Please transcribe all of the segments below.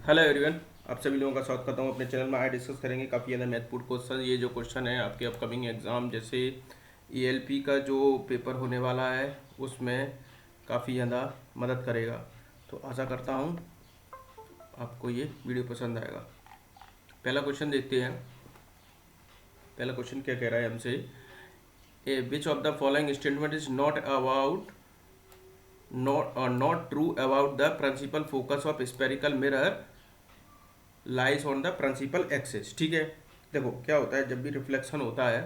Hello everyone, आप सभी लोगों का स्वागत करता हूँ अपने चैनल में। आज डिस्कस करेंगे काफ़ी ज़्यादा महत्वपूर्ण क्वेश्चन। ये जो क्वेश्चन है आपके अपकमिंग एग्ज़ाम जैसे ईएलपी का जो पेपर होने वाला है उसमें काफ़ी ज़्यादा मदद करेगा। तो आशा करता हूँ आपको ये वीडियो पसंद आएगा। पहला क्वेश्चन देखते हैं। पहला क्वेश्चन क्या कह रहा है हमसे, A which of the following statement is not true about the principal focus of spherical mirror lies on the principal axis. ठीक है, देखो क्या होता है जब भी रिफ्लेक्शन होता है,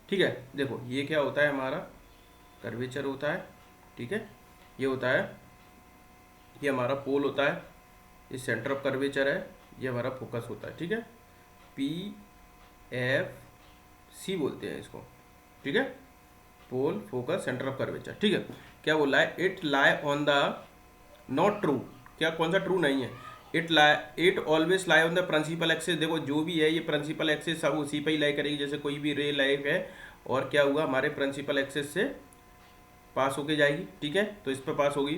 ठीक है, देखो ये क्या होता है, हमारा कर्वेचर होता है। ठीक है, ये होता है, ये हमारा पोल होता है, ये सेंटर ऑफ कर्वेचर है, ये हमारा फोकस होता है। ठीक है, PFC बोलते हैं इसको। ठीक है, pole, focus, centre of curvature. ठीक है, क्या बोला है, it lie on the not true, क्या कौन सा ट्रू नहीं है, it always lie on the principal axis. देखो जो भी है ये प्रिंसिपल एक्सिस सब उसी पे ही लाई करेगी। जैसे कोई भी रे लाइफ है और क्या हुआ, हमारे प्रिंसिपल एक्सिस से पास होके जाएगी। ठीक है, तो इस पर पास होगी।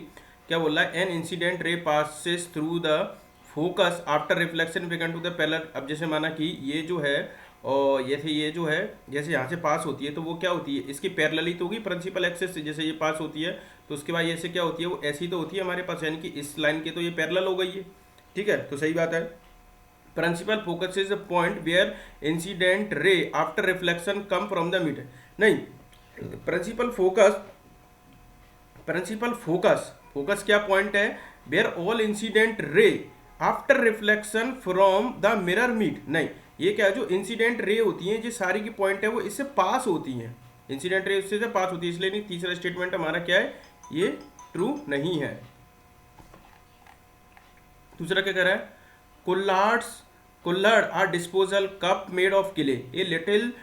क्या बोल रहा है, an incident ray passes through the focus after reflection began to the parallel. अब जैसे माना कि ये जो है और जैसे ये जो है जैसे यहाँ से पास होती है तो वो क्या होती है, इसकी पैरेलली तो होगी प्रिंसिपल एक्सिस से। जैसे ये पास होती है तो उसके बाद ऐसे क्या होती है, वो ऐसी तो होती है हमारे पास, यानी कि इस लाइन के तो ये पैरेलल हो गई है। ठीक है, तो सही बात है। Principal focus is a point where incident ray after reflection come from the mid. नहीं, प्रिंसिपल फोकस क्या पॉइंट है, where all incident ray after reflection from the mirror meet. नहीं, ये क्या है, जो इंसिडेंट रे होती हैं जो सारी की पॉइंट है वो इससे पास होती हैं, इंसिडेंट रे उससे पास होती है, इसलिए नहीं। तीसरा स्टेटमेंट हमारा क्या है, ये ट्रू नहीं है। दूसरा क्या कह रहा है, kulhad are disposal cup made of clay, a little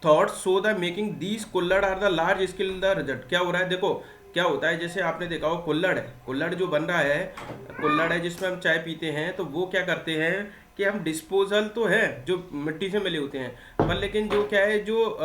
thought so the making these kulhad are the large scale the result. क्या हो रहा है, देखो क्या होता है, जैसे आपने देखा हो कुल्लड़ है, कुल्लड़ जो बन रहा है, कुल्लड़ है जिसमें हम चाय पीते हैं, तो वो क्या करते हैं कि हम डिस्पोजल तो है जो मिट्टी से मिले होते हैं, पर लेकिन जो क्या है, जो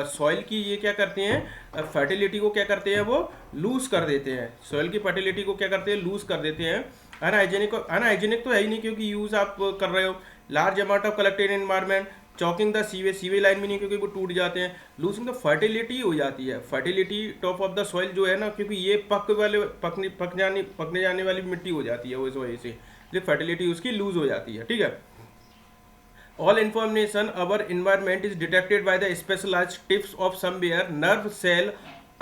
सॉइल की ये क्या करते हैं, फर्टिलिटी को क्या करते हैं, वो लूज कर देते हैं। सॉइल की फर्टिलिटी को क्या करते हैं, लूज कर देते हैं। अनहाइजेनिक तो है ही नहीं, क्योंकि यूज आप कर रहे हो। Large amount of collected environment, choking the sewage line भी नहीं, क्योंकि वो टूट जाते हैं। लूजिंग द फर्टिलिटी हो जाती है, fertility top of the soil जो है ना, क्योंकि ये पकने जाने वाली मिट्टी हो जाती है, वो इस वजह से फर्टिलिटी उसकी लूज हो जाती है। ठीक है, all information our environment is detected by the specialized tips of somewhere nerve cell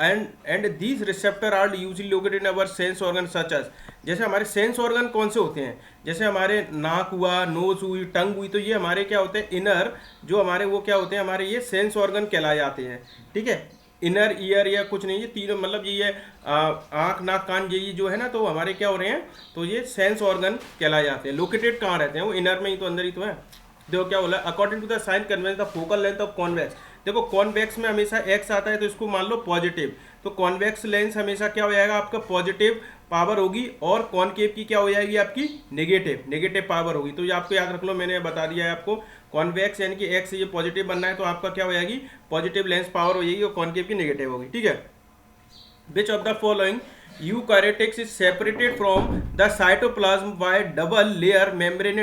and these receptor are usually located in our sense organ such as, जैसे हमारे सेंस ऑर्गन कौन से होते हैं, जैसे हमारे नाक हुआ, नोज हुई, टंग हुई, तो ये हमारे क्या होते हैं, इनर जो हमारे वो क्या होते हैं, हमारे ये सेंस ऑर्गन कहलाए जाते हैं। ठीक है, इनर ईयर या कुछ नहीं, ये तीनों मतलब ये है आँख, नाक, कान, ये जो है ना, तो हमारे क्या हो रहे हैं, तो ये सेंस ऑर्गन कहलाए जाते हैं। लोकेटेड कहाँ रहते हैं, वो इनर में ही तो, अंदर ही तो है। देखो क्या बोला, according to the sign convention the focal length of convex. देखो कॉन्वेक्स में हमेशा एक्स आता है तो इसको मान लो पॉजिटिव, तो कॉन्वेक्स लेंस हमेशा क्या हो जाएगा, आपका पॉजिटिव पावर होगी, और कॉनकेव की क्या हो जाएगी, आपकी नेगेटिव पावर होगी। तो ये आपको याद रख लो, मैंने बता दिया है आपको, कॉन्वेक्स यानी कि एक्स ये पॉजिटिव बनना है तो आपका क्या हो जाएगी, पॉजिटिव लेंस पावर हो जाएगी, और कॉनकेव की नेगेटिव होगी। ठीक है, which of the following eukaryotics is separated from the cytoplasm by double layer membrane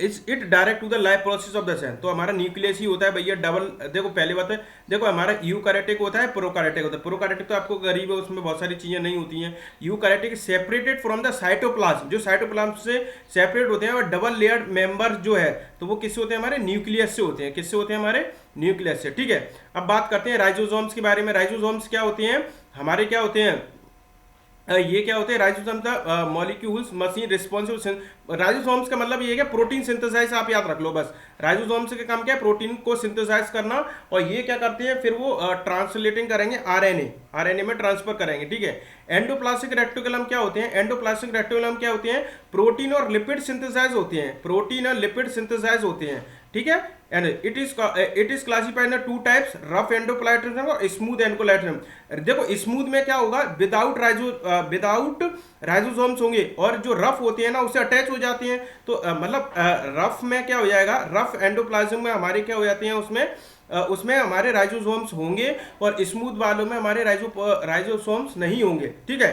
is it direct to the life process of the cell. तो हमारा न्यूक्लियस ही होता है भैया डबल। देखो पहली बात है, देखो हमारा यूकैरियोटिक होता है, प्रोकैरियोटिक होता है। प्रोकैरियोटिक तो आपको गरीब है, उसमें बहुत सारी चीजें नहीं होती हैं। Eukaryotic separated from the cytoplasm, जो साइटोप्लाज्म से सेपरेट होते हैं, और डबल लेयर्ड मेंबर जो है तो वो किससे होते हैं, हमारे न्यूक्लियस से होते हैं। किससे होते हैं, हमारे न्यूक्लियस से। ठीक है, अब बात करते हैं राइजोसोम्स के बारे में। राइजोसोम्स क्या होते हैं, हमारे क्या होते हैं, ये क्या होते हैं, ribosome the molecules machine responsible. Ribosomes का मतलब ये है कि प्रोटीन सिंथेसाइज, आप याद रख लो बस। राइजोसोम्स का काम क्या है, प्रोटीन को सिंथेसाइज करना, और ये क्या करते हैं, फिर वो ट्रांसलेटिंग करेंगे आरएनए में ट्रांसफर करेंगे। ठीक है, एंडोप्लास्टिक रेक्टिकुलम क्या होते हैं, एंडोप्लास्टिक रेक्टिकुलम क्या होते हैं, प्रोटीन और लिपिड सिंथेसाइज होते हैं, प्रोटीन और लिपिड सिंथेसाइज होते हैं। ठीक है, and it is classified in two types, rough endoplasm और स्मूथ एंडोप्लाज्म। देखो स्मूथ में क्या होगा, विदाउट राइजोसोम्स होंगे, और जो रफ होते हैं ना उससे अटैच हो जाते हैं। तो मतलब रफ में क्या हो जाएगा, रफ एंडोप्लाज्म में हमारे क्या हो जाते हैं, उसमें उसमें हमारे राइजोसोम्स होंगे और स्मूथ वालों में हमारे राइजोसोम्स नहीं होंगे, ठीक है।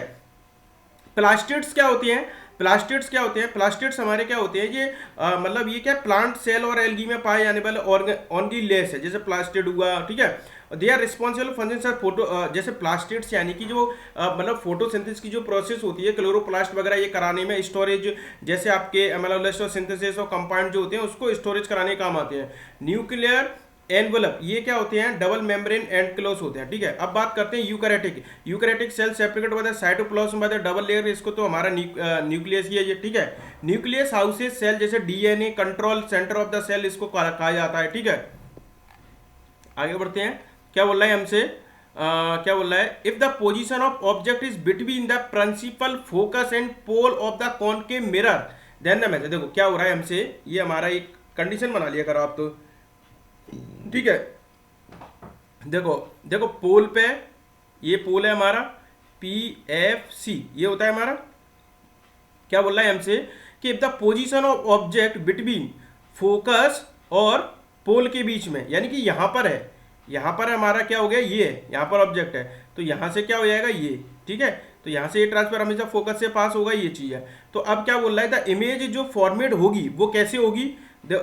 प्लास्टिड्स क्या होती हैं? प्लास्टिड्स क्या होते हैं? प्लास्टिड्स हमारे क्या होते हैं, ये मतलब ये क्या प्लांट सेल और एल्गी में पाए जाने वाले ऑर्गेन लेस है, जैसे प्लास्टिड हुआ, ठीक है। They are responsible function sir photo, जैसे प्लास्टिड्स यानी कि जो मतलब फोटोसिंथेसिस की जो प्रोसेस होती है क्लोरोप्लास्ट वगैरह ये कराने में, स्टोरेज जैसे आपके एमाइलोइड और सिंथेसिस और कंपाउंड जो होते हैं उसको स्टोरेज कराने के काम आते हैं। न्यूक्लियर एनवलप ये क्या होते हैं? डबल मेम्ब्रेन एंडक्लोज होते हैं, ठीक है। अब बात करते हैं eukaryotic. Eukaryotic cell separated by the cytoplasm by the double layer, इसको तो हमारा न्यूक्लियस ही है ये, ठीक है। न्यूक्लियस हाउसेस सेल, जैसे DNA control centre of the cell इसको कहा जाता है, ठीक है। आगे बढ़ते हैं, क्या बोल रहा है हमसे, क्या बोल रहा है, if the position of object is between the principal focus and pole of the concave mirror then the method. देखो क्या हो रहा है हमसे, ये हमारा एक कंडीशन बना लिया करो आप तो, ठीक है। देखो देखो पोल पे, ये पोल है हमारा PFC, ये होता है हमारा, क्या बोल रहा है हमसे कि if the position of object between focus और पोल के बीच में, यानी कि यहां पर है, यहां पर हमारा क्या हो गया, ये है, यहां पर ऑब्जेक्ट है, तो यहां से क्या हो जाएगा ये, ठीक है। तो यहां से ये ट्रांसफर हमेशा फोकस से पास होगा, ये चीज है। तो अब क्या बोल रहा है, द इमेज जो फॉर्मेट होगी वो कैसे होगी,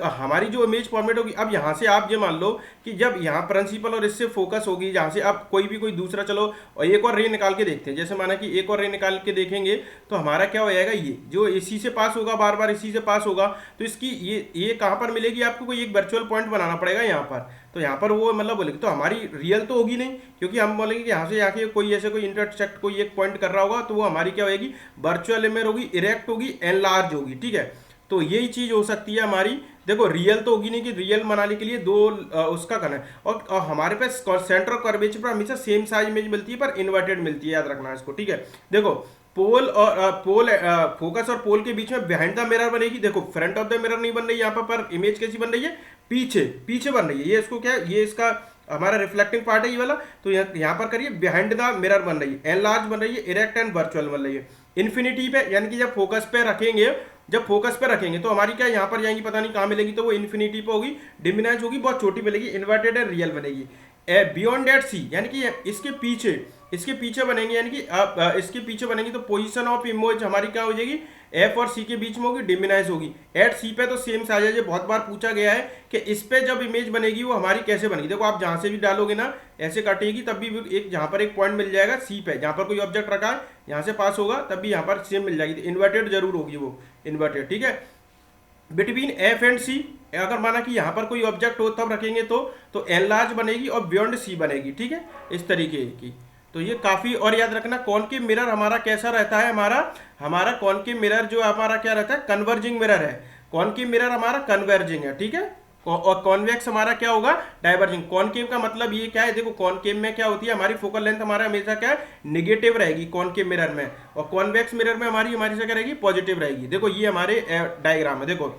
हमारी जो इमेज फॉर्मेट होगी, अब यहाँ से आप ये मान लो कि जब यहाँ प्रिंसिपल और इससे फोकस होगी, जहाँ से अब कोई दूसरा, चलो और एक और रे निकाल के देखते हैं, जैसे माना कि एक और रे निकाल के देखेंगे तो हमारा क्या हो जाएगा, ये जो इसी से पास होगा, बार बार इसी से पास होगा, तो इसकी ये कहाँ पर मिलेगी आपको, कोई एक वर्चुअल पॉइंट बनाना पड़ेगा यहाँ पर, तो यहाँ पर वो मतलब बोलेगी, तो हमारी रियल तो होगी नहीं, क्योंकि हम बोलेंगे कि यहाँ से आके कोई ऐसे कोई इंटरसेक्ट कोई एक पॉइंट कर रहा होगा, तो वो हमारी क्या होगी, वर्चुअल इमेज होगी, इरेक्ट होगी, एनलार्ज होगी, ठीक है। तो यही चीज हो सकती है हमारी। देखो रियल तो होगी नहीं, कि रियल बनाने के लिए दो उसका करना है, और हमारे पास सेंटर और कर्वेचर पर हमेशा सेम साइज इमेज मिलती है पर इन्वर्टेड मिलती है, याद रखना इसको, ठीक है। देखो पोल और फोकस और पोल के बीच में बिहाइंड द मिरर बनेगी। देखो फ्रंट ऑफ द मिरर नहीं बन रही यहाँ पर इमेज कैसी बन रही है, पीछे पीछे बन रही है, ये इसको क्या है, ये इसका हमारा रिफ्लेक्टिंग पार्ट है ये वाला, तो यहाँ पर करिए बिहाइंड द मिरर बन रही है, एनलार्ज बन रही है, इरेक्ट एंड वर्चुअल बन रही है। इन्फिनिटी पे यानी कि जब फोकस पे रखेंगे, जब फोकस पे रखेंगे तो हमारी क्या यहाँ पर जाएंगी, पता नहीं कहाँ मिलेगी, तो वो इन्फिनिटी पे होगी, डिमिनाइज होगी, बहुत छोटी मिलेगी, इन्वर्टेड एंड रियल बनेगी। बियॉन्ड दैट सी यानी कि इसके पीछे बनेंगे, यानी कि इसके पीछे बनेंगी, तो पोजीशन ऑफ इमेज हमारी क्या हो जाएगी, एफ और सी के बीच में होगी, डिमिनाइज होगी। एट सी पे तो सेम साइज है, बहुत बार पूछा गया है कि इस पे जब इमेज बनेगी वो हमारी कैसे बनेगी। देखो आप जहां से भी डालोगे ना, ऐसे काटेगी तब भी एक जहां पर एक पॉइंट मिल जाएगा सी पे, जहां पर कोई ऑब्जेक्ट रखा है यहां से पास होगा तब भी यहाँ पर सेम मिल जाएगी, इन्वर्टेड जरूर होगी वो, इन्वर्टेड, ठीक है। बिटवीन एफ एंड सी अगर माना कि यहाँ पर कोई ऑब्जेक्ट हो तब रखेंगे तो एनलार्ज बनेगी और बियॉन्ड सी बनेगी, ठीक है, इस तरीके की। तो ये काफी, और याद रखना कॉनकेव मिरर हमारा कैसा रहता है, हमारा कॉनकेव मिरर जो हमारा क्या रहता है, कन्वर्जिंग मिरर है। कॉनकेव मिरर हमारा कन्वर्जिंग है, ठीक है, और कॉन्वेक्स हमारा क्या होगा, डाइवर्जिंग। कॉनकेव का मतलब ये क्या है, देखो कॉनकेव में क्या होती है, हमारी फोकल लेंथ हमारा हमेशा क्या है, निगेटिव रहेगी कॉनकेव मिरर में, और कॉन्वेक्स मिरर में हमारी से क्या रहेगी, पॉजिटिव रहेगी। देखो ये हमारे डायग्राम है, देखो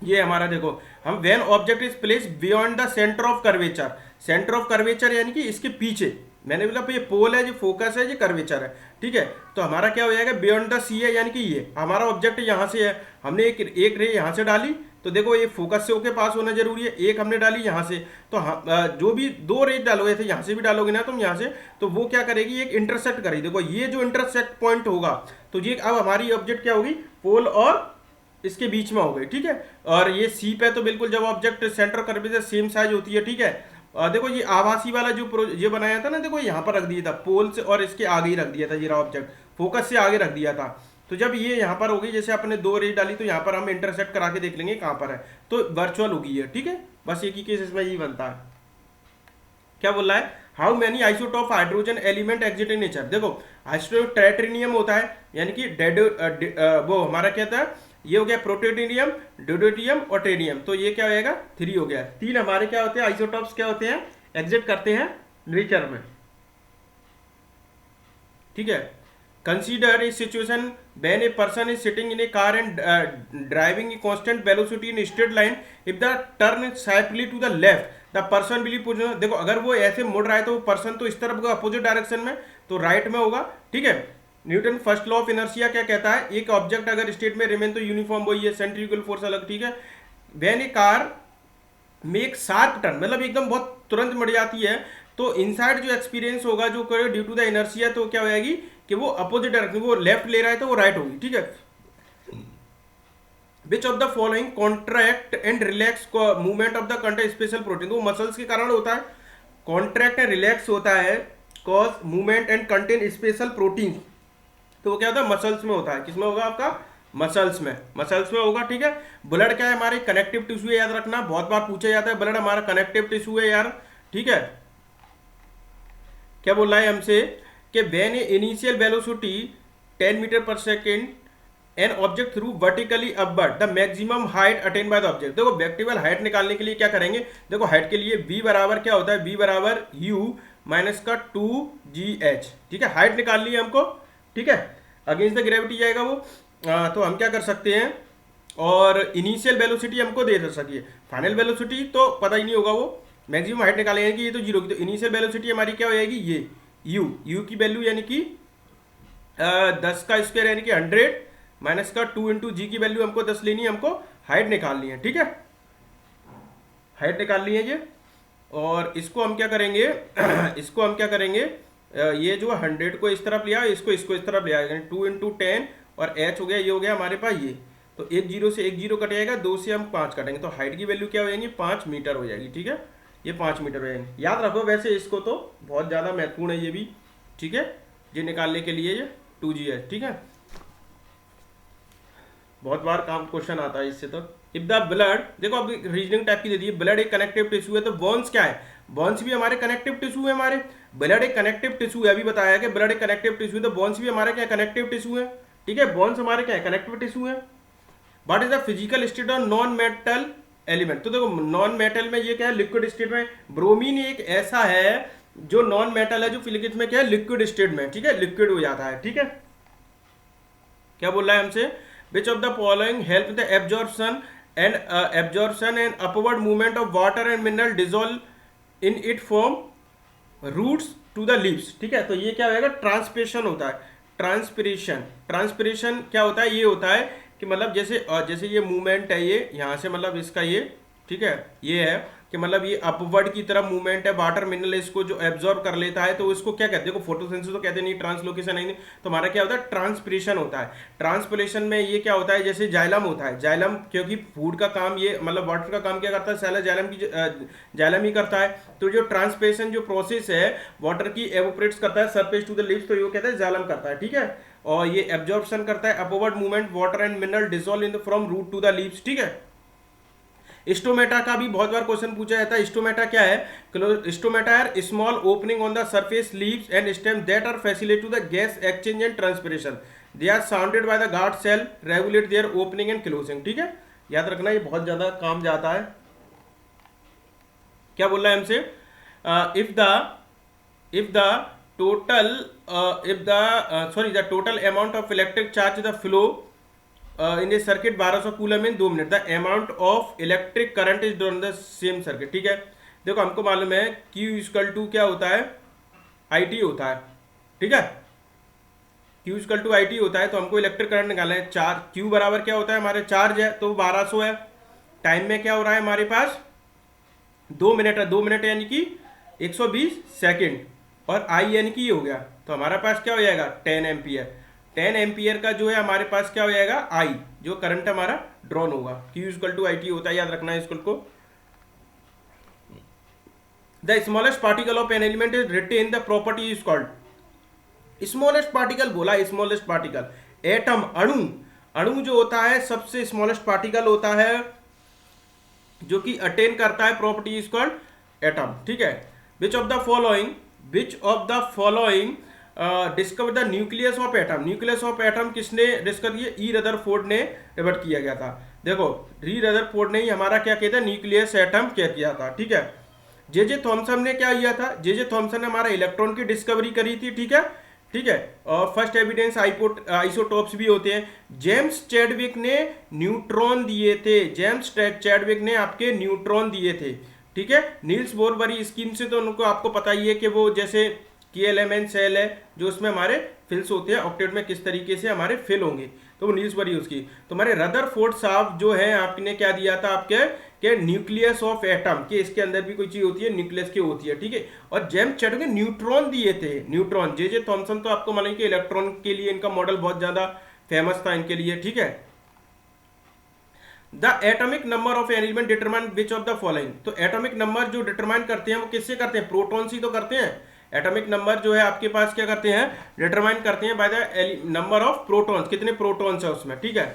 ये हमारा, देखो हम when object is place beyond the centre of curvature, centre of curvature यानी कि इसके पीछे, मैंने बोला ये पोल है, ये फोकस है, ये कर्वेचर है, ठीक है। तो हमारा क्या हो जाएगा, बियॉन्ड द सी है, यानी कि ये हमारा ऑब्जेक्ट यहाँ से है, हमने एक रे यहाँ से डाली, तो देखो ये फोकस से होके पास होना जरूरी है, एक हमने डाली यहाँ से, तो जो भी दो रेज डालोगे थे, यहाँ से भी डालोगे ना तुम यहाँ से, तो वो क्या करेगी, एक इंटरसेक्ट करेगी। देखो ये जो इंटरसेक्ट पॉइंट होगा, तो ये अब हमारी ऑब्जेक्ट क्या होगी, पोल और इसके बीच में हो गई, ठीक है। और ये सी पे तो बिल्कुल जब object centre curvature same size होती है, ठीक है। देखो ये आभासी वाला जो ये बनाया था ना, देखो यहाँ पर रख दिया था, पोल से और इसके आगे ही रख दिया था, ये रहा ऑब्जेक्ट, फोकस से आगे रख दिया था। तो जब ये यहाँ पर होगी, जैसे आपने दो रेज डाली, तो यहाँ पर हम इंटरसेक्ट करा के देख लेंगे कहाँ पर है, तो वर्चुअल होगी ये, ठीक है। बस एक ही केस इसमें यही बनता है। क्या बोल रहा है, how many isotope hydrogen element exist in nature. देखो आइसोटॉप ट्राइटेरियम होता है, यानी कि वो हमारा क्या था, ये हो गया प्रोटोटेरियम, ड्यूटेरियम और टेरियम, तो ये क्या हो जाएगा, 3 हो गया। 3 हमारे क्या होते हैं, आइसोटॉप्स क्या होते हैं, एग्जिस्ट करते हैं नेचर में, ठीक है। Consider a situation when a person is sitting in a car and driving a constant velocity in straight line, if the turn sharply to the left the person will be, देखो अगर वो ऐसे मुड़ रहा है तो पर्सन तो इस तरफ होगा अपोजिट डायरेक्शन में, तो राइट में होगा, ठीक है। Newton first law of inertia क्या कहता है, एक ऑब्जेक्ट अगर स्टेट में रिमेन तो यूनिफॉर्म वही है, सेंट्रीफ्यूगल फोर्स अलग, ठीक है। When A car make sharp turn, मतलब एकदम बहुत तुरंत मर जाती है, तो इनसाइड जो एक्सपीरियंस होगा जो करे ड्यू टू द इनर्शिया, तो क्या हो जाएगी कि वो अपोजिट डायरेक्शन, वो लेफ्ट ले रहा है तो वो राइट होगी, ठीक है। Which of the following contract and relax movement of the content special protein, तो वो मसल्स के कारण होता है, कॉन्ट्रैक्ट एंड रिलैक्स होता है cause movement and content special protein, तो वो क्या होता है मसल्स में होता है, किसमें होगा आपका मसल्स में होगा, ठीक है। ब्लड क्या है हमारे कनेक्टिव टिश्यू है, याद रखना, बहुत बार पूछा जाता है ब्लड हमारा कनेक्टिव टिश्यू है यार, ठीक है। क्या बोल रहा है हमसे कि व्हेन इनिशियल वेलोसिटी 10 मीटर पर second an object through vertically upward the maximum height attain by the object, देखो वर्टिकल हाइट निकालने के लिए क्या करेंगे, देखो हाइट के लिए v बराबर क्या होता है, v बराबर u माइनस का 2gh, ठीक है, हाइट निकाल ली हमको, ठीक है, अगेंस्ट द ग्रेविटी जाएगा वो, तो हम क्या कर सकते हैं, और इनिशियल वेलोसिटी हमको दे सकी है, फाइनल वेलोसिटी तो पता ही नहीं होगा, वो मैक्सिमम हाइट निकालेंगे कि ये तो जीरो की, तो इनिशियल वेलोसिटी हमारी क्या हो जाएगी, ये u की वैल्यू यानी कि 10 का स्क्वायर यानी कि 100 माइनस का 2 इंटू जी की वैल्यू हमको 10 लेनी है, हमको हाइट निकालनी है, ठीक है, हाइट निकाल ली है ये, और इसको हम क्या करेंगे इसको हम क्या करेंगे, ये जो 100 को इस तरफ लिया, इसको इस तरफ लिया, 2 इंटू 10 और h हो गया, ये हो गया हमारे पास ये, तो एक जीरो से एक जीरो कट जाएगा, 2 से हम 5 काटेंगे, तो हाइट की वैल्यू क्या हो जाएगी 5 मीटर हो जाएगी, ठीक है, ये 5 मीटर हो जाएंगे, याद रखो वैसे इसको, तो बहुत ज़्यादा महत्वपूर्ण है ये भी, ठीक है, ये निकालने के लिए ये 2g है, ठीक है, बहुत बार काम क्वेश्चन आता है इससे। तो इफ द ब्लड, देखो अब रीजनिंग टाइप की दे दी है, ब्लड एक कनेक्टिव टिश्यू है, तो बोन्स क्या है, बोन्स भी हमारे कनेक्टिव टिश्यू है, हमारे ब्लड एक कनेक्टिव टिश्यू है, अभी बताया कि ब्लड एक कनेक्टिव टिश्यू है, तो बोन्स भी हमारे क्या कनेक्टिव टिश्यू है, ठीक है, बोन्स हमारे क्या है कनेक्टिव टिश्यू है। What is the physical state of non metal element, तो देखो नॉन मेटल में ये क्या है लिक्विड स्टेट में, ब्रोमीन एक ऐसा है जो नॉन मेटल है, जो फिजिक्स में क्या है लिक्विड स्टेट में, ठीक है, लिक्विड हो जाता है, ठीक है। क्या बोल रहा है हमसे, which of the following help the absorption and upward movement of water and mineral dissolve in it from roots to the leaves, ठीक है, तो ये क्या होगा ट्रांसपिरेशन होता है, ट्रांसपिरेशन क्या होता है, ये होता है कि मतलब जैसे ये मूवमेंट है, ये यहाँ से मतलब इसका ये, ठीक है, ये है कि मतलब ये अपवर्ड की तरफ मूवमेंट है, वाटर मिनरल इसको जो एब्जॉर्ब कर लेता है, तो इसको क्या कहते हैं, देखो फोटोसिंथेसिस तो कहते नहीं, ट्रांसलोकेशन नहीं, तो हमारा क्या होता है ट्रांसपिरेशन होता है। ट्रांसपिरेशन में ये क्या होता है, जैसे जाइलम होता है, जाइलम क्योंकि फूड का काम ये मतलब वाटर का काम क्या करता है, सेलर जाइलम ही करता है, तो जो ट्रांसपिरेशन जो प्रोसेस है वाटर की एवोपरेट्स करता है सरफेस टू द लिप्स, तो ये कहता है जाइलम करता है, ठीक है, और ये एब्जॉर्प्शन करता है upward movement water and mineral dissolve in from root to the leaves, ठीक है। स्टोमेटा का भी बहुत बार क्वेश्चन पूछा जाता है, स्टोमेटा क्या है, stomata are small opening on the surface leaves and stem that are facilitate to the gas exchange and transpiration, they are sounded by the guard cell regulate their opening and closing, ठीक है, याद रखना ये बहुत ज्यादा काम जाता है। क्या बोल रहा है हमसे, the total amount of electric charge the flow in a circuit 1200 coulomb in 2 minute, the amount of electric current is drawn the same circuit, ठीक है। देखो हमको मालूम है Q इक्वल टू क्या होता है IT होता है, ठीक है, Q इक्वल टू IT होता है, तो हमको इलेक्ट्रिक करंट निकालना है, चार्ज Q बराबर क्या होता है हमारे चार्ज है, तो 1200 है, टाइम में क्या हो रहा है हमारे पास 2 मिनट है, 2 मिनट यानी कि 120 सेकेंड, और I यानी कि ये हो गया, तो हमारा पास क्या हो जाएगा 10 एम्पियर, 10 एम्पियर का जो है हमारे पास क्या हो जाएगा I, जो करंट हमारा ड्रॉन होगा, Q इक्वल टू IT होता है, याद रखना है इसको। The smallest particle of an element is retain the property is called, smallest particle बोला, स्मॉलेस्ट पार्टिकल एटम, अणु जो होता है सबसे स्मॉलेस्ट पार्टिकल होता है जो कि अटेन करता है प्रॉपर्टी इज कॉल्ड एटम, ठीक है। Which of the following discover the nucleus of atom, nucleus of atom किसने डिस्कवर किया, ई रदरफोर्ड ने डेवलप किया गया था, देखो ई रदरफोर्ड ने ही हमारा क्या किया था न्यूक्लियस एटम क्या किया था, ठीक है। जे थॉमसन ने क्या किया था, जे थॉमसन ने हमारा इलेक्ट्रॉन की डिस्कवरी करी थी, ठीक है, ठीक है, और फर्स्ट एविडेंस आइसोटोप्स भी होते हैं। जेम्स चैडविक ने न्यूट्रॉन दिए थे, जेम्स चैडविक ने आपके न्यूट्रॉन दिए थे, ठीक है। नील्स बोर बरी स्कीम से तो उनको आपको पता ही है कि वो जैसे KLMN सेल है जो उसमें हमारे फिल्स होते हैं, ऑक्टेट में किस तरीके से हमारे फिल होंगे, तो वो नील्स बोर उसकी। तो हमारे रदरफोर्ड साहब जो है आपने क्या दिया था आपके के न्यूक्लियस ऑफ एटम के, इसके अंदर भी कोई चीज होती है न्यूक्लियस की होती है, ठीक है। और जेम्स चैडविक ने न्यूट्रॉन दिए थे, न्यूट्रॉन। जे थॉमसन तो आपको मालूम कि इलेक्ट्रॉन के लिए इनका मॉडल बहुत ज्यादा फेमस था इनके लिए, ठीक है। The atomic number of an element determine which of the following. तो एटॉमिक नंबर जो डिटरमाइन करते हैं वो किससे करते हैं, प्रोटॉन से तो करते हैं। एटॉमिक नंबर जो है आपके पास क्या करते हैं, डिटरमाइन करते हैं by the number of protons, कितने प्रोटॉन्स है उसमें, ठीक है।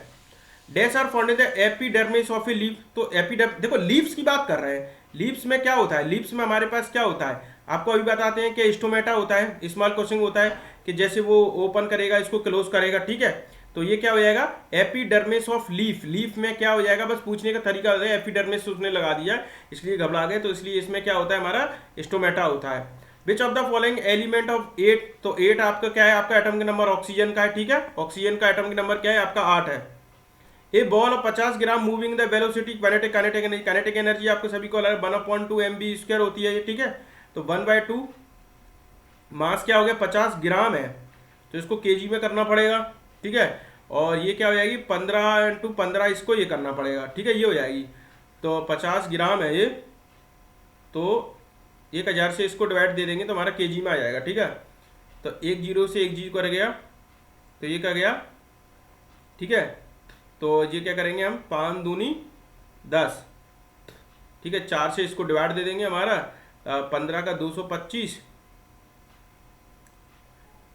Dash are found in the epidermis of a leaf. तो एपिडर्म देखो लीव्स की बात कर रहे हैं, लीव्स में क्या होता है, लीव्स में हमारे पास क्या होता है आपको अभी बताते हैं कि स्टोमेटा होता है, स्मॉल क्वेश्चन होता है कि जैसे वो ओपन करेगा इसको क्लोज करेगा, ठीक है। तो ये क्या हो जाएगा, एपिडर्मिस ऑफ लीफ। लीफ में क्या हो जाएगा, बस पूछने का तरीका होता है, एपिडर्मिस उसने लगा दिया इसलिए घबरा गए, तो इसलिए इसमें क्या होता है हमारा स्टोमेटा होता है। Which of the following element of 8। तो 8 आपका क्या है, आपका एटम का नंबर ऑक्सीजन का है, ठीक है। ऑक्सीजन का एटम का नंबर क्या है आपका 8 है। A ball of 50 gram moving the velocity kinetic energy आपको सभी को 1/2 mv² होती है, ठीक है। तो 1/2 मास क्या हो गया 50 ग्राम है, तो इसको केजी में करना पड़ेगा, ठीक है। और ये क्या हो जाएगी 15 × 15 इसको ये करना पड़ेगा, ठीक है, ये हो जाएगी। तो 50 ग्राम है ये, तो 1000 से इसको डिवाइड दे देंगे तो हमारा केजी में आ जाएगा, ठीक है। तो 1 0 से 1 0 कर गया, तो ये क्या गया, ठीक है। तो ये क्या करेंगे हम 5 दूनी 10, ठीक है। 4 से इसको डिवाइड दे देंगे, हमारा 15 का 225,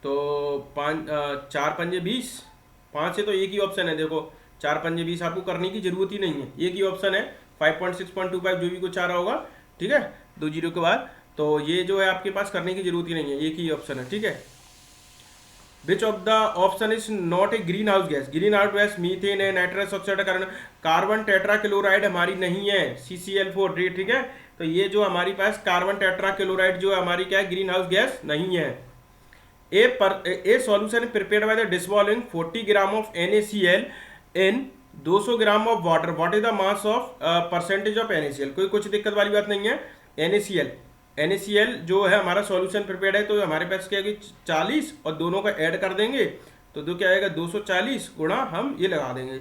तो 4 पंजे 20, 5 से तो एक ही ऑप्शन है, देखो 4 पंजे 20 आपको करने की जरूरत ही नहीं है, एक ही ऑप्शन है 5.6.25 जो भी कुछ आ रहा होगा, ठीक है, 2 0 के बाद। तो ये जो है आपके पास करने की जरूरत ही नहीं है, एक ही ऑप्शन है, ठीक है। Which of the option is not a green house gas. Green house gas methane है, नाइट्रस ऑक्साइड का कारण कार्बन टेट्राक्लोराइड हमारी नहीं है, CCl4, ठीक है। तो ये जो हमारी पास कार्बन टेट्राक्लोराइड जो हमारी क्या है ग्रीन हाउस गैस नहीं है। ए solution prepared by the dissolving 40 gram of NaCl in 200 gram of water, what is the mass of percentage of NaCl। कोई कुछ दिक्कत वाली बात नहीं है। NaCl जो है हमारा सॉल्यूशन प्रिपेयर्ड है, तो हमारे पास क्या है 40 और दोनों का ऐड कर देंगे, तो दो क्या आएगा 240 गुणा हम ये लगा देंगे,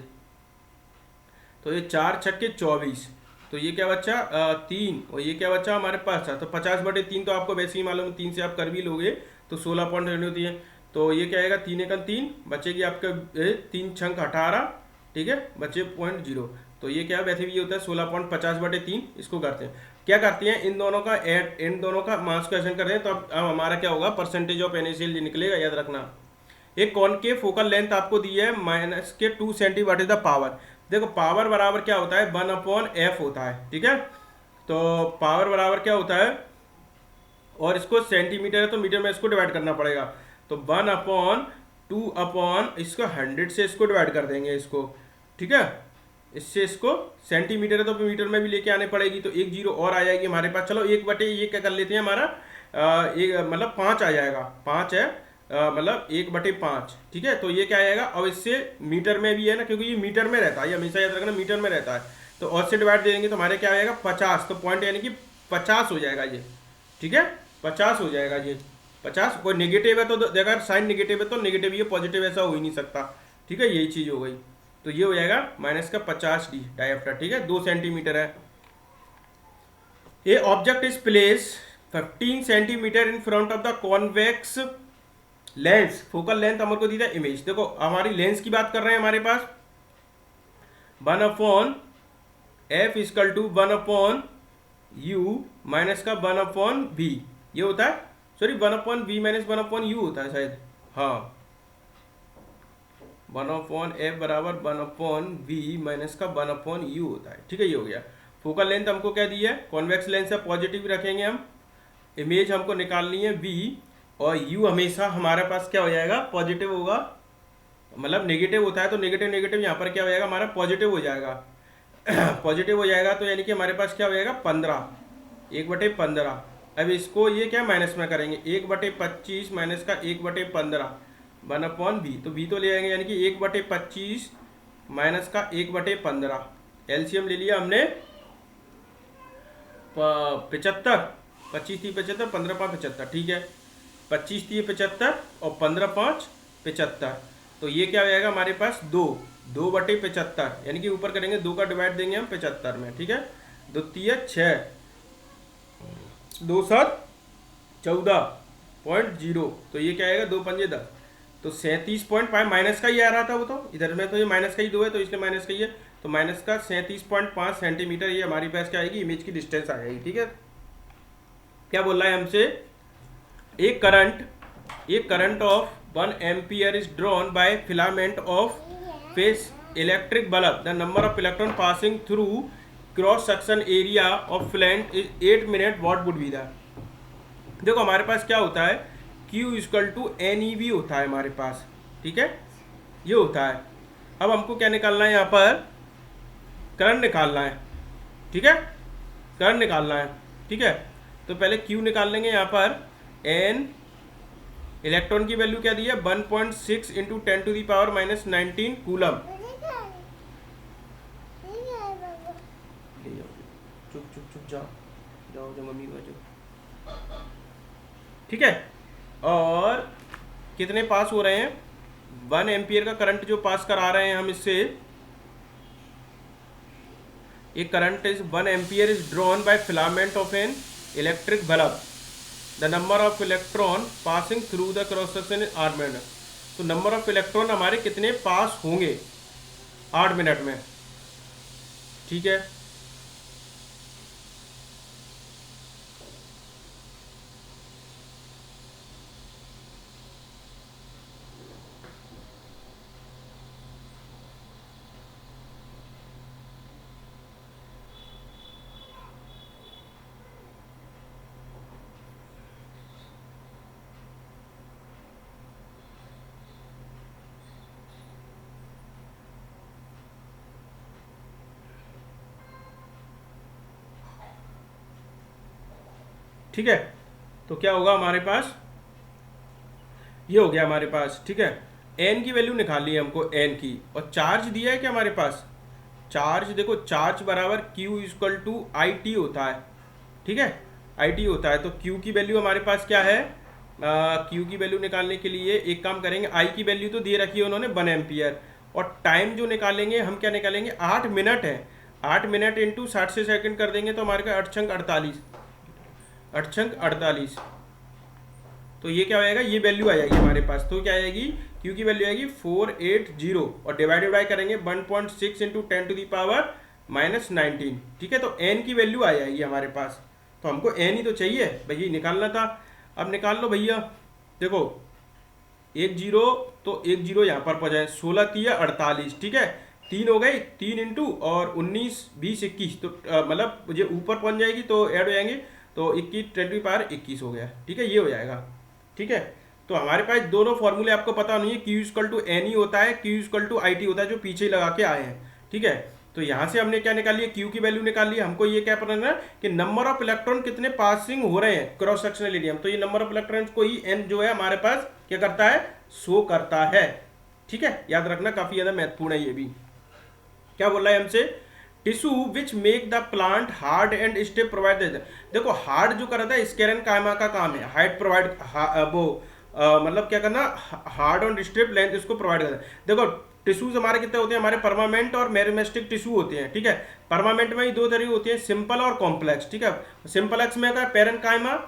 तो ये 4 छक्के 24, तो ये क्या बच्चा 3, और ये क्या बच्चा हमारे पास था, तो 50/3 तो आपको वैसे ही मालूम, 3 से आप कर भी लोगे तो 16 पॉइंट होती है। तो ये क्या आएगा 3 × 3 बचेगी आपका 3 छंक 18, ठीक है, बचे 0.0। तो ये क्या वैसे भी होता है 16.50/3, इसको करते हैं क्या करते हैं इन दोनों का ऐड, इन दोनों का मास को ऐड करते हैं, तो अब हमारा क्या होगा परसेंटेज ऑफ NaCl निकलेगा, याद रखना। एक कॉनकेव फोकल लेंथ आपको दी है -2 centi, what is the power. देखो पावर बराबर क्या होता है 1/f होता है, ठीक है। तो पावर बराबर क्या होता है, और इसको सेंटीमीटर है तो मीटर में इसको डिवाइड करना पड़ेगा, तो 1/2 इसको 100 से इसको डिवाइड कर देंगे इसको, ठीक है। इससे इसको सेंटीमीटर है तो मीटर में भी लेके आने पड़ेगी, तो 1 0 और आ जाएगी हमारे पास। चलो 1/, ये क्या कर लेते हैं हमारा एक मतलब 5 आ जाएगा, 5 है मतलब 1/5, ठीक है। तो ये क्या आएगा, अब इससे मीटर में भी है ना, क्योंकि ये मीटर में रहता है, ये हमेशा याद रखना मीटर में रहता है, तो और से डिवाइड दे देंगे तो हमारे क्या आएगा 50, तो पॉइंट यानी कि 50 हो जाएगा ये, ठीक है, 50 हो जाएगा ये 50। कोई नेगेटिव है तो अगर साइन नेगेटिव है तो नेगेटिव, ये पॉजिटिव ऐसा हो ही नहीं सकता, ठीक है, यही चीज हो गई। तो ये हो जाएगा -50 डायफ्रा, ठीक है, 2 सेंटीमीटर है। ए object is place 15 centimetre in front of the convex lens, focal length हमको को दी था इमेज। देखो हमारी लेंस की बात कर रहे हैं, हमारे पास 1/f = 1/u माइनस का 1/v ये होता है, सॉरी 1/v माइनस 1/u होता है शायद, हाँ 1/f बराबर 1/v माइनस का 1/u होता है, ठीक है, ये हो गया। फोकल लेंथ हमको क्या दी है, कॉन्वेक्स लेंस है, पॉजिटिव रखेंगे हम, इमेज हमको निकालनी है v, और u हमेशा हमारे पास क्या हो जाएगा पॉजिटिव होगा, मतलब नेगेटिव होता है तो नेगेटिव यहाँ पर क्या हो जाएगा हमारा पॉजिटिव हो जाएगा पॉजिटिव हो जाएगा, तो यानी कि हमारे पास क्या हो जाएगा 15, 1/15। अब इसको ये क्या माइनस में करेंगे, 1/25 माइनस का 1/15 1/v, तो v तो ले आएंगे यानी कि 1/25 माइनस का 1/15, एलसीएम ले लिया हमने 75, 25 थी 75, 15 5 75, ठीक है, 25 थी 75 और 15 5 75, तो ये क्या हो जाएगा हमारे पास 2 बटे 75, यानी कि ऊपर करेंगे 2 का डिवाइड देंगे हम 75 में, ठीक है। 2 तिया 6, 2 7 14.0, तो ये क्या आएगा 2 पंजे 10, तो 37.5 माइनस का ही आ रहा था वो, तो इधर में तो ये माइनस का ही 2 है तो इसलिए माइनस का ही है, तो माइनस का 37.5 सेंटीमीटर ये हमारी पास क्या आएगी, इमेज की डिस्टेंस आ जाएगी, ठीक है। क्या बोल रहा है हमसे, एक current of 1 ampere is drawn by filament of face electric bulb, the number of electron passing through cross section area of filament is 8 minute, what would be the. देखो हमारे पास क्या होता है, Q इक्वल टू NeV होता है हमारे पास, ठीक है, ये होता है। अब हमको क्या निकालना है, यहाँ पर करंट निकालना है, ठीक है, करंट निकालना है, ठीक है। तो पहले Q निकाल लेंगे, यहाँ पर N इलेक्ट्रॉन की वैल्यू क्या दी है 1.6 इंटू 10⁻⁻19 कूलम। चुप चुप चुप जाओ जाओ जाओ मम्मी को जाओ, ठीक है। और कितने पास हो रहे हैं, 1 एम्पियर का करंट जो पास करा रहे हैं हम इससे, एक current is 1 ampere is drawn by filament of an electric bulb, the number of electron passing through the cross section is 8 minute. तो नंबर ऑफ इलेक्ट्रॉन हमारे कितने पास होंगे 8 मिनट में, ठीक है। ठीक है, तो क्या होगा हमारे पास, ये हो गया हमारे पास, ठीक है। एन की वैल्यू निकाल ली हमको, एन की, और चार्ज दिया है क्या हमारे पास, चार्ज देखो, चार्ज बराबर Q इक्वल टू IT होता है, ठीक है, IT होता है। तो Q की वैल्यू हमारे पास क्या है, Q की वैल्यू निकालने के लिए एक काम करेंगे, I की वैल्यू तो दे रखी है उन्होंने 1 एम्पियर, और टाइम जो निकालेंगे हम क्या निकालेंगे, 8 मिनट है, 8 मिनट इंटू 60 से सेकंड कर देंगे तो हमारे का 8 छंग 48, 8 छंग 48, तो ये क्या हो जाएगा, ये वैल्यू आ जाएगी हमारे पास। तो क्या आएगी, Q की वैल्यू आएगी 480, और डिवाइडेड बाय करेंगे 1.6 इंटू 10⁻⁻19, ठीक है। तो N की वैल्यू आ जाएगी हमारे पास, तो हमको N ही तो चाहिए भैया, निकालना था। अब निकाल लो भैया, देखो 1 0, तो 1 0 यहाँ पर पहुँच जाए, 16 तिया 48, ठीक है, 3 हो गई, 3 इंटू और 19 20 21, तो मतलब मुझे ऊपर पहुँच जाएगी तो ऐड हो जाएंगे, तो 21 10⁻21 हो गया, ठीक है, ये हो जाएगा, ठीक है। तो हमारे पास दोनों फॉर्मूले आपको पता नहीं है, Q इक्वल टू NE होता है, Q इक्वल टू IT होता है, जो पीछे लगा के आए हैं, ठीक है। तो यहाँ से हमने क्या निकाल लिया, Q की वैल्यू निकाल ली, हमको ये क्या पता है कि नंबर ऑफ इलेक्ट्रॉन कितने पासिंग हो रहे हैं क्रॉस सेक्शनल एरिया में, तो ये नंबर ऑफ इलेक्ट्रॉन को ही N जो है हमारे पास क्या करता है, शो करता है, ठीक है, याद रखना, काफी ज्यादा महत्वपूर्ण है ये भी। क्या बोल रहा है हमसे, tissue which make the plant hard and step provide, देखो हार्ड जो कर रहा था स्केरन कायमा का काम है, हाइट प्रोवाइड, वो मतलब क्या करना, हार्ड और स्ट्रिप लेंथ इसको प्रोवाइड करना। देखो टिश्यूज हमारे कितने होते हैं, हमारे परमानेंट और मेरिस्टेमिक टिश्यू होते हैं, ठीक है। परमानेंट में ही 2 तरह होती है, सिंपल और कॉम्प्लेक्स, ठीक है। सिंपलेक्स में क्या, पेरेन्काइमा,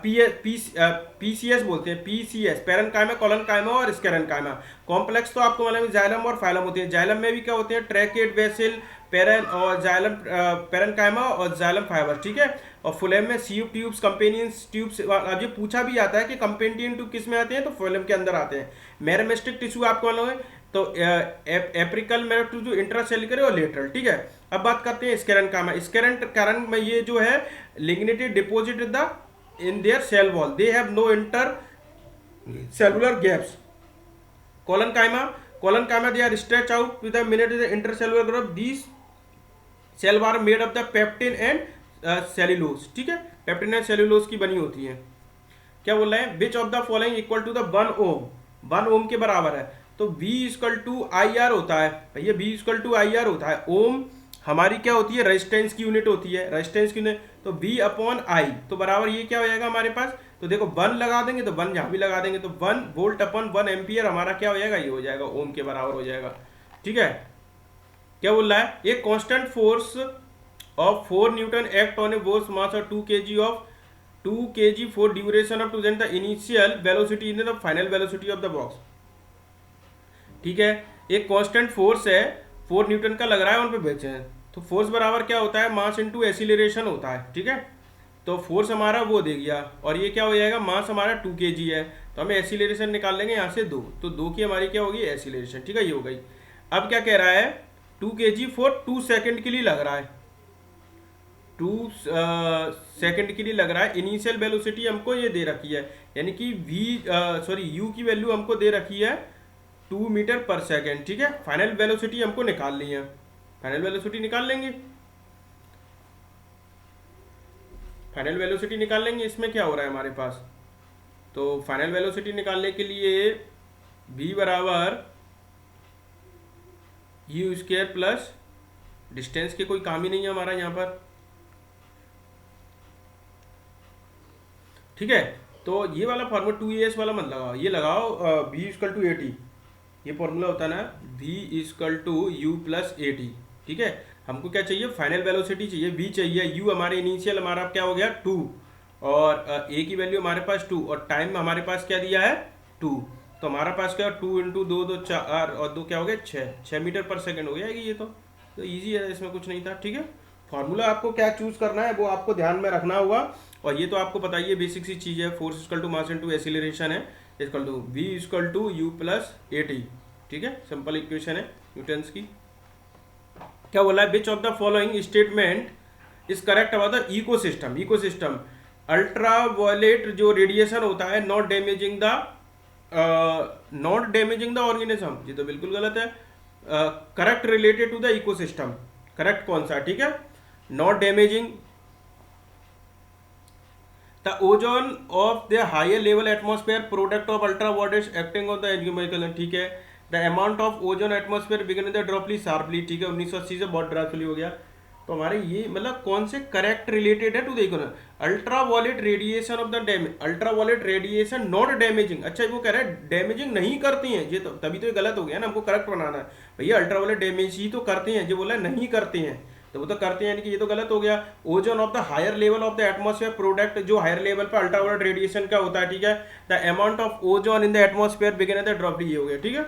PCS बोलते हैं, PCS पेरेन्काइमा, कोलेनकाइमा और स्केरेन्काइमा। कॉम्प्लेक्स तो आपको मालूम है जाइलम और फाइलम होती है, जाइलम में भी क्या होते हैं, ट्रैकेट, वेसिल, पेरन और जाइलम, पेरेन्काइमा और जाइलम फाइबर, ठीक है। और फुलेम में सीव ट्यूब्स, कंपेनियंस ट्यूब्स, अब ये पूछा भी आता है कि कंपेनियन ट्यूब किस में आते हैं, तो फुलेम के अंदर आते हैं। मेरिस्टेमिक टिश्यू आपको मालूम है, तो एप्रिकल मेरिस्टेमिक इंट्रासेल्युलर और लेटरल, ठीक है। अब बात करते हैं स्केरेन्काइमा, स्केरेन्काइमा में ये जो है लिग्नेटेड deposit in their cell wall, they have no intercellular gaps. Collenchyma they are stretched out with a minute the intercellular group, these cell are made of the peptin and cellulose, ठीक है, पेप्टिन एंड सेल्यूलोज की बनी होती है। क्या बोल रहे हैं, which of the following equal to the 1 ohm, 1 ohm के बराबर है, तो V इक्वल टू IR होता है भैया, V इक्वल टू IR होता है। ओम हमारी क्या होती है, रेजिस्टेंस की यूनिट होती है, रेजिस्टेंस की यूनिट, तो V अपॉन I, तो बराबर ये क्या हो जाएगा हमारे पास तो देखो 1 लगा देंगे तो 1 यहाँ भी लगा देंगे, तो 1 वोल्ट अपन 1 एम्पियर हमारा क्या हो जाएगा, ये हो जाएगा ओम के बराबर हो जाएगा। ठीक है, क्या बोल रहा है, एक constant force of 4 newton act on a box mass of 2 kg for duration of to the initial velocity in the final velocity of the box. ठीक है, एक कांस्टेंट फोर्स है 4 न्यूटन का लग रहा है उन पे भेजे हैं, तो फोर्स बराबर क्या होता है, मास इनटू एक्सीलरेशन होता है। ठीक है, तो फोर्स हमारा वो दे दिया और ये क्या हो जाएगा, मास हमारा 2 kg है, तो हमें एक्सीलरेशन निकाल लेंगे यहाँ से 2, तो 2 की हमारी क्या होगी, एक्सीलरेशन। ठीक है, ये हो गई। अब क्या कह रहा है, 2 kg फॉर 2 सेकेंड के लिए लग रहा है, 2 सेकेंड के लिए लग रहा है। इनिशियल वेलोसिटी हमको ये दे रखी है, यानी कि यू की वैल्यू हमको दे रखी है 2 मीटर पर सेकेंड। ठीक है, फाइनल वेलोसिटी हमको निकालनी है, फाइनल वेलोसिटी निकाल लेंगे, फाइनल वेलोसिटी निकाल लेंगे। इसमें क्या हो रहा है हमारे पास, तो फाइनल वेलोसिटी निकालने के लिए v बराबर यू स्क्वायर प्लस डिस्टेंस के कोई काम ही नहीं है हमारा यहाँ पर। ठीक है, तो ये वाला फॉर्मूला 2as वाला मत लगाओ, ये लगाओ v इक्वल टू AT, ये फॉर्मूला होता है ना, v equal to u plus AT। ठीक है, हमको क्या चाहिए, फाइनल वेलोसिटी चाहिए, v चाहिए, u हमारे इनिशियल हमारा क्या हो गया 2 और a की वैल्यू हमारे पास 2 और टाइम हमारे पास क्या दिया है 2, तो हमारा पास क्या 2 इंटू 2 2 4 और 2 क्या हो गया 6 मीटर पर सेकेंड हो जाएगी ये तो ईजी है, इसमें कुछ नहीं था। ठीक है, फॉर्मूला आपको क्या चूज करना है वो आपको ध्यान में रखना होगा, और ये तो आपको पता ही है, बेसिक सी चीज है, force equal to mass into acceleration है, equal to v equal to u plus AT। ठीक है, सिंपल इक्वेशन है न्यूटन्स की। क्या बोला है, which of the following statement is correct about the ecosystem. Ecosystem, ultraviolet जो रेडिएशन होता है नॉट डैमेजिंग द ऑर्गेनिज्म, ये तो बिल्कुल गलत है। Correct related to the ecosystem, correct कौन सा, ठीक है, not damaging the ozone of the higher level atmosphere product of ultraviolet acting on the environment. ठीक है, the amount of ozone atmosphere begin the drop sharply. ठीक है, 1980 से बहुत ड्राफुली हो गया, तो हमारे ये मतलब कौन से करेक्ट रिलेटेड है, टू देखो ना, ultraviolet radiation of the damage, ultraviolet radiation not damaging. अच्छा, वो कह रहा है डैमेजिंग नहीं करती हैं, ये तो तभी तो ये गलत हो गया ना, हमको करेक्ट बनाना है भैया, अल्ट्रावायलेट डैमेज ही तो करते हैं, जो बोला नहीं करते हैं, तो वो तो करते हैं, यानी कि ये तो गलत हो गया। Ozone of the higher level of the atmosphere product, जो हायर लेवल पर अल्ट्रावायलेट रेडिएशन का होता है। ठीक है, the amount of ozone in the atmosphere begin the drop, ये हो गया। ठीक है,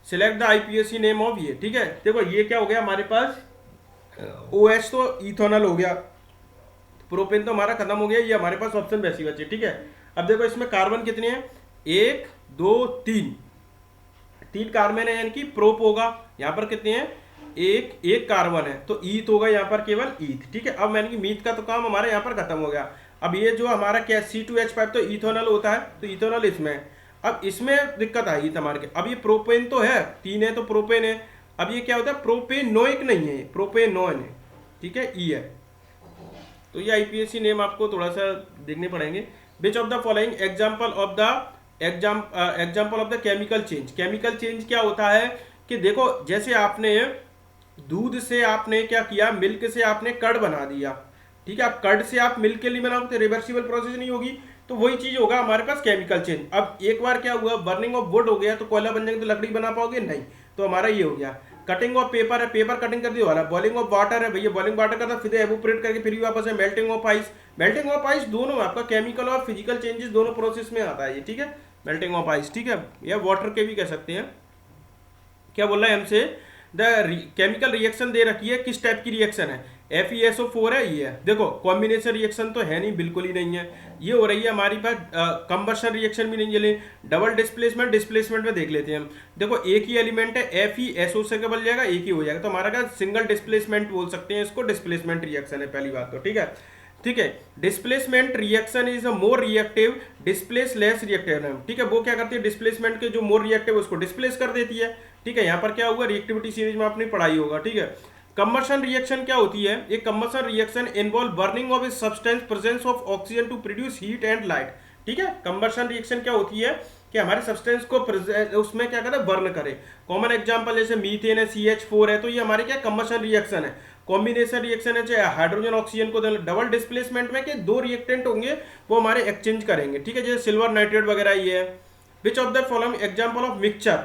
select the IPSC name of ये। ठीक है, देखो ये क्या हो गया हमारे पास, OH तो इथेनॉल हो गया, प्रोपेन तो हमारा खत्म हो गया, ये हमारे पास ऑप्शन वैसी बची। ठीक है, अब देखो इसमें कार्बन कितने हैं, 1 2 3 कार्बन है, यानी कि प्रोप होगा। यहाँ पर कितने हैं, एक कार्बन है, तो ईथ होगा यहाँ पर केवल ईथ। ठीक है, अब यानी कि मीथ का तो काम हमारा यहाँ पर खत्म हो गया। अब ये जो हमारा क्या C2H5 तो इथेनॉल होता है, तो इथेनॉल इसमें, अब इसमें दिक्कत आई हमारे, अब ये प्रोपेन तो है, 3 है तो प्रोपेन है, अब ये क्या होता है प्रोपेनोइक नहीं है, प्रोपेनोन है। ठीक है, ई है, तो ये IPSC नेम आपको थोड़ा सा देखने पड़ेंगे। विच of the following example of the chemical change. Chemical change क्या होता है कि देखो, जैसे आपने दूध से आपने क्या किया, मिल्क से आपने कर्ड बना दिया। ठीक है, आप कर्ड से आप मिल्क के लिए बनाओगे तो रिवर्सिबल प्रोसेस नहीं होगी, तो वही चीज होगा हमारे पास केमिकल चेंज। अब एक बार क्या हुआ, बर्निंग ऑफ वुड हो गया, तो कोयला बन जाएगा तो लकड़ी बना पाओगे नहीं, तो हमारा ये हो गया। कटिंग ऑफ पेपर है, पेपर कटिंग कर दिया वाला। बॉइलिंग ऑफ वाटर है भैया, बॉइलिंग वाटर करता फिर एवोपरेट करके फिर वापस है। Melting of ice, melting of ice दोनों आपका केमिकल और फिजिकल चेंजेस दोनों प्रोसेस में आता है ये। ठीक है, मेल्टिंग ऑफ आइस, ठीक है, या वाटर के भी कह सकते हैं। क्या बोल रहा है हमसे, द केमिकल रिएक्शन दे रखी है, किस टाइप की रिएक्शन है, FeSO4 है, ये है। देखो कॉम्बिनेशन रिएक्शन तो है नहीं, बिल्कुल ही नहीं है, ये हो रही है हमारी पास कंबशन रिएक्शन भी नहीं चले। डबल डिस्प्लेसमेंट, डिस्प्लेसमेंट में देख लेते हैं हम। देखो एक ही एलिमेंट है, FeSO से क्या बन जाएगा, एक ही हो जाएगा, तो हमारा क्या सिंगल डिस्प्लेसमेंट बोल सकते हैं इसको, डिस्प्लेसमेंट रिएक्शन है पहली बात तो। ठीक है, ठीक है, displacement reaction is a more reactive, displace less reactive. ठीक है, वो क्या करती है, डिस्प्लेसमेंट के जो मोर रिएक्टिव उसको डिस्प्लेस कर देती है। ठीक है, यहाँ पर क्या हुआ, रिएक्टिविटी सीरीज में आपने पढ़ाई होगा। ठीक है, कंबशन रिएक्शन क्या होती है, एक combustion reaction involve burning of a substance, presence of oxygen to produce heat and light. ठीक है, कंबशन रिएक्शन क्या होती है कि हमारे सब्सटेंस को उसमें क्या करे, बर्न करे। कॉमन एग्जांपल जैसे मीथेन है, CH4 है, तो ये हमारी क्या कंबशन रिएक्शन है। कॉम्बिनेशन रिएक्शन है, चाहे हाइड्रोजन ऑक्सीजन को डबल डिस्प्लेसमेंट में कि दो रिएक्टेंट होंगे वो हमारे एक्सचेंज करेंगे, ठीक है, जैसे सिल्वर नाइट्रेट वगैरह ये है। Which of the following example of mixture,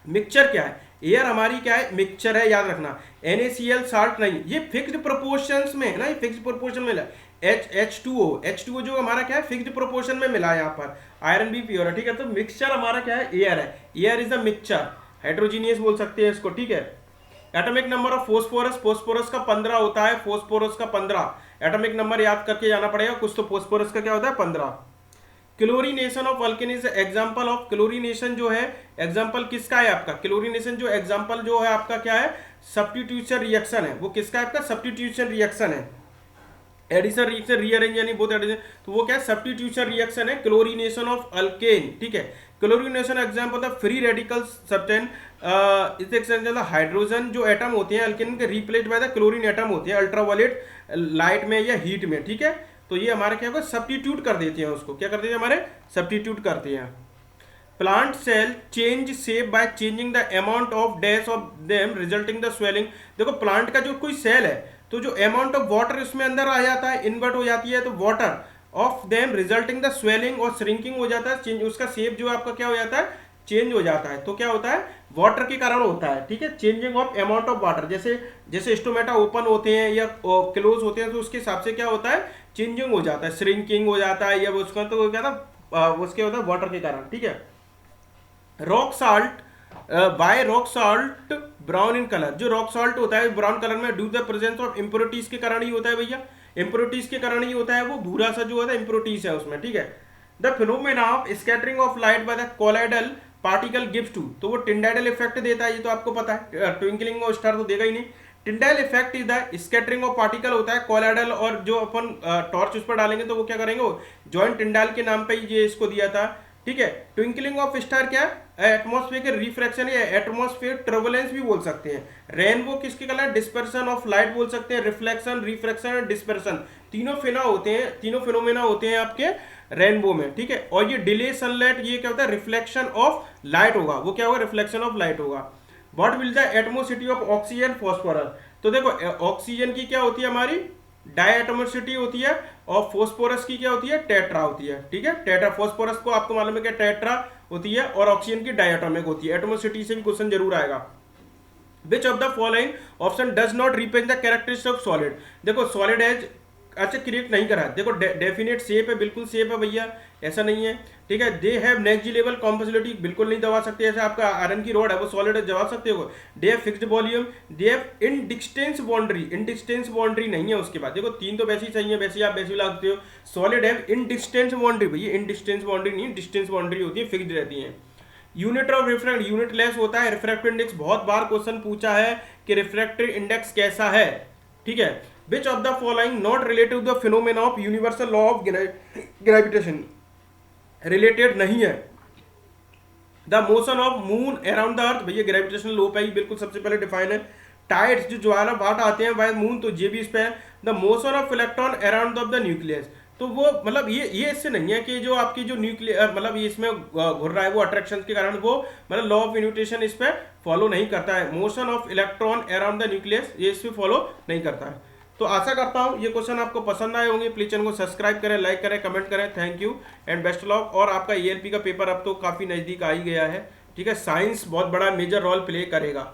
mixture क्या है, एयर हमारी क्या है मिक्सचर है, याद रखना, NaCl साल्ट नहीं, ये फिक्स्ड प्रोपोर्शंस में है ना, ये फिक्स्ड प्रोपोर्शन में मिला, H2O जो हमारा क्या है फिक्स्ड प्रोपोर्शन में मिला है, यहाँ पर आयरन भी प्योर है, ठीक है। तो मिक्सचर हमारा क्या है एयर है, एयर इज द मिक्सचर, हाइड्रोजीनियस बोल सकते हैं इसको, ठीक है। Atomic number of phosphorus, phosphorus का 15 होता है, फोस्फोरस का 15 एटॉमिक नंबर याद करके जाना पड़ेगा कुछ, तो फोस्फोरस का क्या होता है 15। Chlorination of alkane is example of, chlorination जो है एग्जांपल किसका है आपका, क्लोरीनेशन जो एग्जांपल जो है आपका क्या है सब्स्टिट्यूशन रिएक्शन है, वो किसका है आपका सब्स्टिट्यूशन रिएक्शन है, एडिशन रिएक्शन रीअरेंज यानी बोथ एडिशन, तो वो क्या है सब्स्टिट्यूशन रिएक्शन है, क्लोरीनेशन ऑफ अल्केन, ठीक है। Chlorination example the free radical substance, इस एग्जांपल हाइड्रोजन जो एटम होते हैं अल्केन के replaced by the chlorine atom होते हैं अल्ट्रावायलेट लाइट में या हीट में, ठीक है। तो ये हमारे क्या होगा सब्स्टिट्यूट कर देते हैं उसको, क्या करते हैं हमारे सब्स्टिट्यूट करते हैं। Plant cell change shape by changing the amount of dash of them resulting the swelling, देखो प्लांट का जो कोई सेल है तो जो अमाउंट ऑफ वाटर इसमें अंदर आ जाता है इन्वर्ट हो जाती है, तो water of them resulting the swelling और श्रिंकिंग हो जाता है, चेंज उसका शेप जो आपका क्या हो जाता है चेंज हो जाता है, तो क्या होता है वाटर के कारण होता है, ठीक है। Changing of amount of water, जैसे जैसे स्टोमेटा ओपन होते हैं या क्लोज होते हैं तो उसके हिसाब से क्या होता है चेंजिंग हो जाता है, श्रिंकिंग हो जाता है, या उसका तो क्या था उसके होता है वाटर के कारण, ठीक है। Rock salt, by rock salt brown in colour, जो रॉक साल्ट होता है ब्राउन कलर में due the presence of impurities के कारण ही होता है भैया, इम्प्योरिटीज के कारण ही होता है, वो भूरा सा जो होता है इम्प्योरिटीज है उसमें, ठीक है। The phenomena of scattering of light by the colloidal particle gives to, तो वो टिंडाइडल इफेक्ट देता है, ये तो आपको पता है, ट्विंकलिंग ऑफ स्टार तो देगा ही नहीं। Tyndall effect is the scattering of particle होता है कोलाइडल, और जो अपन टॉर्च उस पर डालेंगे तो वो क्या करेंगे वो जॉइंट टिंडाइल के नाम पे ही ये इसको दिया था, ठीक है। ट्विंकलिंग ऑफ स्टार क्या है एटमॉस्फेयर के रिफ्रैक्शन या एटमॉस्फेयर टर्बुलेंस भी बोल सकते हैं। रेनबो किसके कलर डिस्पर्सन ऑफ लाइट बोल सकते हैं, रिफ्लेक्शन रिफ्रैक्शन और डिस्पर्सन, तीनों फिना होते हैं, तीनों फिनोमेना होते हैं आपके रेनबो में, ठीक है। और ये डिले सनलाइट ये क्या होता है रिफ्लेक्शन ऑफ लाइट होगा, वो क्या होगा रिफ्लेक्शन ऑफ लाइट होगा। What will the एटमोसिटी of oxygen phosphorus, तो देखो ऑक्सीजन की क्या होती है हमारी डायएटमोसिटी होती है, और फोस्फोरस की क्या होती है टेट्रा होती है, ठीक है। टेट्रा फोस्फोरस को आपको मालूम है कि टेट्रा होती है, और ऑक्सीजन की डायएटॉमिक होती है, एटमोसिटी से भी क्वेश्चन जरूर आएगा। विच of the following option does not represent the characteristic of solid, देखो सॉलिड एज अच्छा क्रिएट नहीं करा, देखो डेफिनेट शेप है, बिल्कुल शेप है भैया, ऐसा नहीं है, ठीक है। दे हैव नेक्स्ट लेवल कॉम्पोसिबिलिटी, बिल्कुल नहीं दबा सकते, जैसे आपका आयरन की रोड है वो सॉलिड है दबा सकते हो। They have fixed volume, they have indistinct boundary, indistinct boundary नहीं है उसके बाद, देखो तीन तो वैसे ही सही है, वैसे आप वैसे भी लागते हो। सॉलिड हैव इनडिस्टेंस बाउंड्री, भैया इनडिस्टेंस बाउंड्री नहीं, डिस्टेंस बाउंड्री होती है, फिक्स्ड रहती है। Unit of refract unit less होता है। रिफ्रैक्टिव इंडेक्स बहुत बार क्वेश्चन पूछा है कि रिफ्रैक्टिव इंडेक्स कैसा है, ठीक है। Which of the following not related to the phenomena of universal law of gravitation, related नहीं है। The motion of moon around the earth, भैया ग्रेविटेशनल लो पे ही बिल्कुल सबसे पहले डिफाइन है। टाइड्स जो ज्वाला भाट आते हैं बाय मून, तो ये भी इस पे है। The motion of electron around of the nucleus, तो वो मतलब ये इससे नहीं है कि जो आपकी जो न्यूक्लियर मतलब ये इसमें घूर रहा है वो अट्रैक्शन के कारण वो मतलब लॉ ऑफ इन्यूटेशन इस पे फॉलो नहीं करता है। Motion of electron around the nucleus ये इस पे फॉलो नहीं करता है। तो आशा करता हूँ ये क्वेश्चन आपको पसंद आए होंगे। प्लीज चैनल को सब्सक्राइब करें, लाइक करें, कमेंट करें। Thank you and best lock. और आपका ELP का पेपर अब तो काफ़ी नज़दीक आ ही गया है, ठीक है। साइंस बहुत बड़ा मेजर रोल प्ले करेगा।